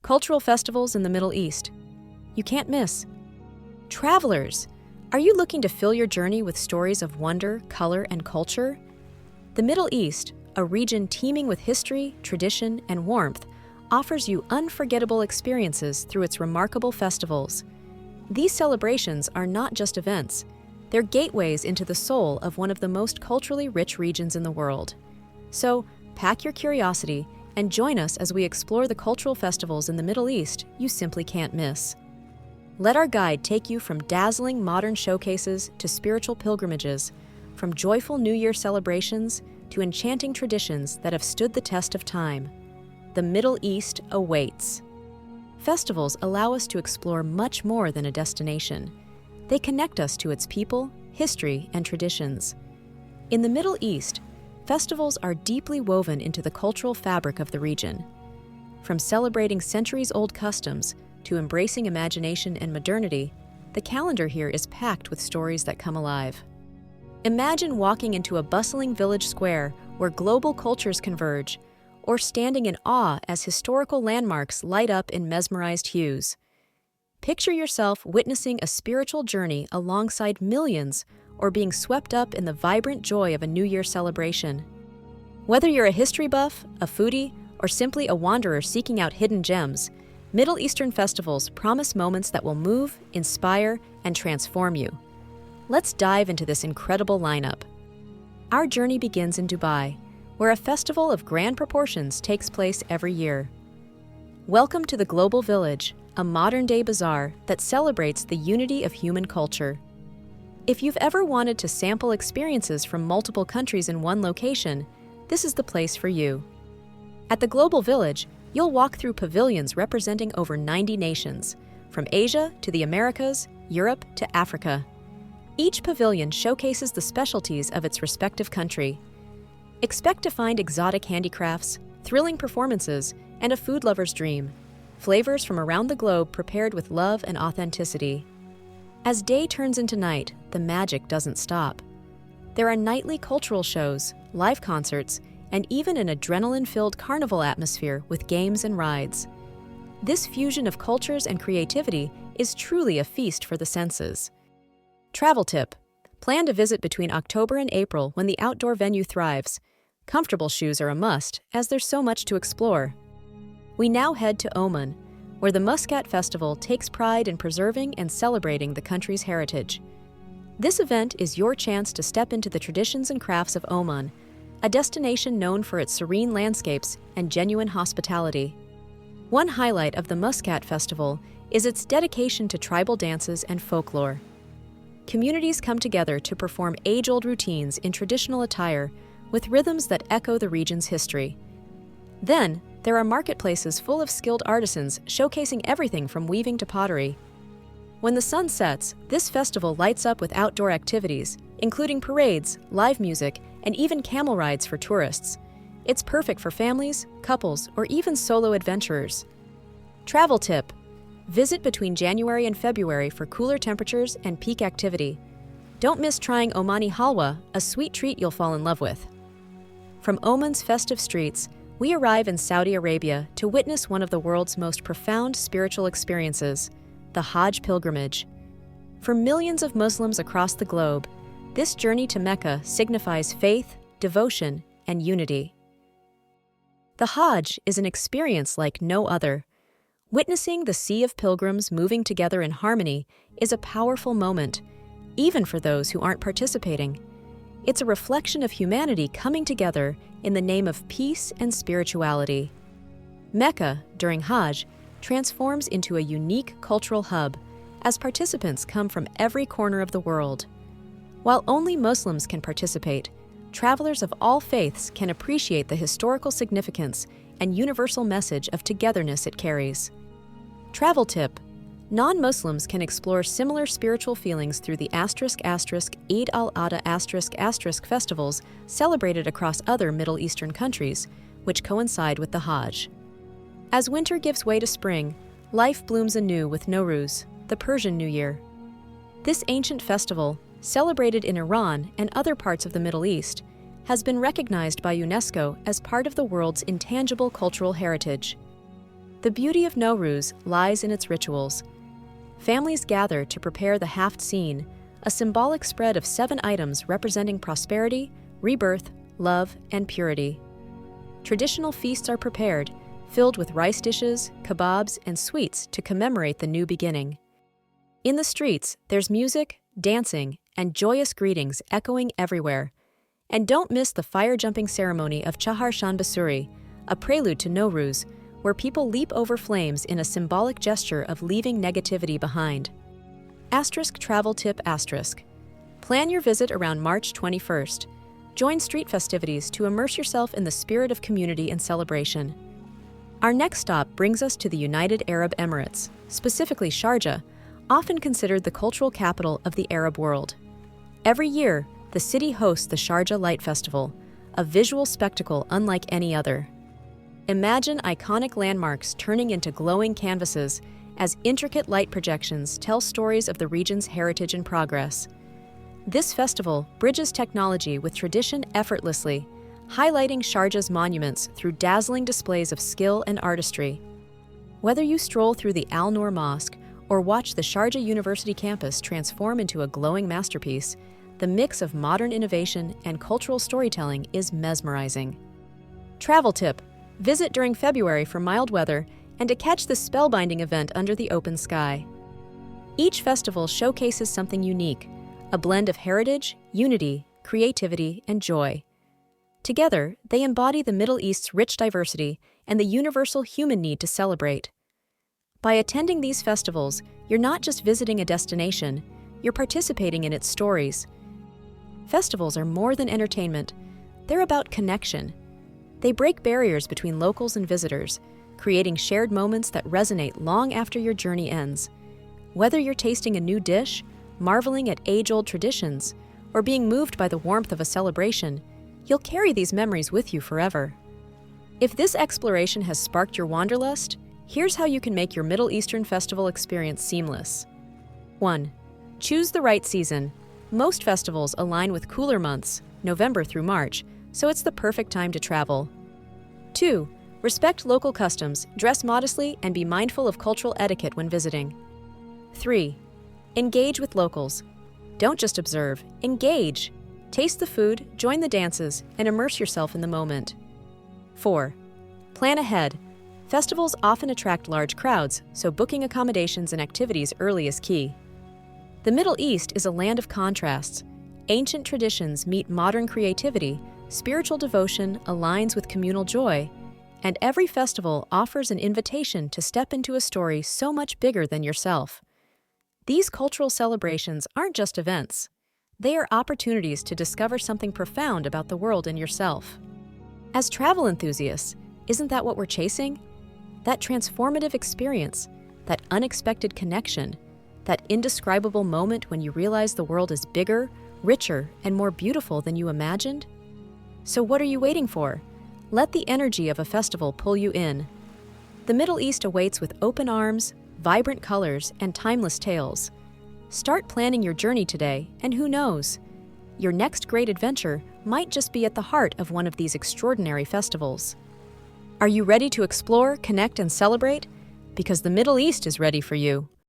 Cultural festivals in the Middle East. You can't miss. Travelers, are you looking to fill your journey with stories of wonder, color, and culture? The Middle East, a region teeming with history, tradition, and warmth, offers you unforgettable experiences through its remarkable festivals. These celebrations are not just events, they're gateways into the soul of one of the most culturally rich regions in the world. So, pack your curiosity and join us as we explore the cultural festivals in the Middle East you simply can't miss. Let our guide take you from dazzling modern showcases to spiritual pilgrimages, from joyful New Year celebrations to enchanting traditions that have stood the test of time. The Middle East awaits. Festivals allow us to explore much more than a destination. They connect us to its people, history, and traditions. In the Middle East, festivals are deeply woven into the cultural fabric of the region. From celebrating centuries-old customs to embracing imagination and modernity, the calendar here is packed with stories that come alive. Imagine walking into a bustling village square where global cultures converge, or standing in awe as historical landmarks light up in mesmerized hues. Picture yourself witnessing a spiritual journey alongside millions, or being swept up in the vibrant joy of a New Year celebration. Whether you're a history buff, a foodie, or simply a wanderer seeking out hidden gems, Middle Eastern festivals promise moments that will move, inspire, and transform you. Let's dive into this incredible lineup. Our journey begins in Dubai, where a festival of grand proportions takes place every year. Welcome to the Global Village, a modern-day bazaar that celebrates the unity of human culture. If you've ever wanted to sample experiences from multiple countries in one location, this is the place for you. At the Global Village, you'll walk through pavilions representing over 90 nations, from Asia to the Americas, Europe to Africa. Each pavilion showcases the specialties of its respective country. Expect to find exotic handicrafts, thrilling performances, and a food lover's dream. Flavors from around the globe prepared with love and authenticity. As day turns into night, the magic doesn't stop. There are nightly cultural shows, live concerts, and even an adrenaline-filled carnival atmosphere with games and rides. This fusion of cultures and creativity is truly a feast for the senses. Travel tip: plan to visit between October and April when the outdoor venue thrives. Comfortable shoes are a must, as there's so much to explore. We now head to Oman, where the Muscat Festival takes pride in preserving and celebrating the country's heritage. This event is your chance to step into the traditions and crafts of Oman, a destination known for its serene landscapes and genuine hospitality. One highlight of the Muscat Festival is its dedication to tribal dances and folklore. Communities come together to perform age-old routines in traditional attire with rhythms that echo the region's history. Then, there are marketplaces full of skilled artisans showcasing everything from weaving to pottery. When the sun sets, this festival lights up with outdoor activities, including parades, live music, and even camel rides for tourists. It's perfect for families, couples, or even solo adventurers. Travel tip: visit between January and February for cooler temperatures and peak activity. Don't miss trying Omani halwa, a sweet treat you'll fall in love with. From Oman's festive streets, we arrive in Saudi Arabia to witness one of the world's most profound spiritual experiences, the Hajj pilgrimage. For millions of Muslims across the globe, this journey to Mecca signifies faith, devotion, and unity. The Hajj is an experience like no other. Witnessing the sea of pilgrims moving together in harmony is a powerful moment, even for those who aren't participating. It's a reflection of humanity coming together in the name of peace and spirituality. Mecca, during Hajj, transforms into a unique cultural hub as participants come from every corner of the world. While only Muslims can participate, travelers of all faiths can appreciate the historical significance and universal message of togetherness it carries. Travel tip: non-Muslims can explore similar spiritual feelings through the Eid al-Adha festivals celebrated across other Middle Eastern countries, which coincide with the Hajj. As winter gives way to spring, life blooms anew with Nowruz, the Persian New Year. This ancient festival, celebrated in Iran and other parts of the Middle East, has been recognized by UNESCO as part of the world's intangible cultural heritage. The beauty of Nowruz lies in its rituals. Families gather to prepare the haft seen, a symbolic spread of 7 items representing prosperity, rebirth, love, and purity. Traditional feasts are prepared, filled with rice dishes, kebabs, and sweets to commemorate the new beginning. In the streets, there's music, dancing, and joyous greetings echoing everywhere. And don't miss the fire-jumping ceremony of Chahar Shanbasuri, a prelude to Nowruz, where people leap over flames in a symbolic gesture of leaving negativity behind. Travel tip *. Plan your visit around March 21st. Join street festivities to immerse yourself in the spirit of community and celebration. Our next stop brings us to the United Arab Emirates, specifically Sharjah, often considered the cultural capital of the Arab world. Every year, the city hosts the Sharjah Light Festival, a visual spectacle unlike any other. Imagine iconic landmarks turning into glowing canvases as intricate light projections tell stories of the region's heritage and progress. This festival bridges technology with tradition effortlessly, highlighting Sharjah's monuments through dazzling displays of skill and artistry. Whether you stroll through the Al Noor Mosque or watch the Sharjah University campus transform into a glowing masterpiece, the mix of modern innovation and cultural storytelling is mesmerizing. Travel tip: visit during February for mild weather and to catch the spellbinding event under the open sky. Each festival showcases something unique, a blend of heritage, unity, creativity, and joy. Together, they embody the Middle East's rich diversity and the universal human need to celebrate. By attending these festivals, you're not just visiting a destination, you're participating in its stories. Festivals are more than entertainment. They're about connection. They break barriers between locals and visitors, creating shared moments that resonate long after your journey ends. Whether you're tasting a new dish, marveling at age-old traditions, or being moved by the warmth of a celebration, you'll carry these memories with you forever. If this exploration has sparked your wanderlust, here's how you can make your Middle Eastern festival experience seamless. 1. Choose the right season. Most festivals align with cooler months, November through March, so it's the perfect time to travel. 2. Respect local customs, dress modestly, and be mindful of cultural etiquette when visiting. 3. Engage with locals. Don't just observe, engage. Taste the food, join the dances, and immerse yourself in the moment. 4. Plan ahead. Festivals often attract large crowds, so booking accommodations and activities early is key. The Middle East is a land of contrasts. Ancient traditions meet modern creativity, spiritual devotion aligns with communal joy, and every festival offers an invitation to step into a story so much bigger than yourself. These cultural celebrations aren't just events. They are opportunities to discover something profound about the world and yourself. As travel enthusiasts, isn't that what we're chasing? That transformative experience, that unexpected connection, that indescribable moment when you realize the world is bigger, richer, and more beautiful than you imagined? So what are you waiting for? Let the energy of a festival pull you in. The Middle East awaits with open arms, vibrant colors, and timeless tales. Start planning your journey today, and who knows? Your next great adventure might just be at the heart of one of these extraordinary festivals. Are you ready to explore, connect, and celebrate? Because the Middle East is ready for you.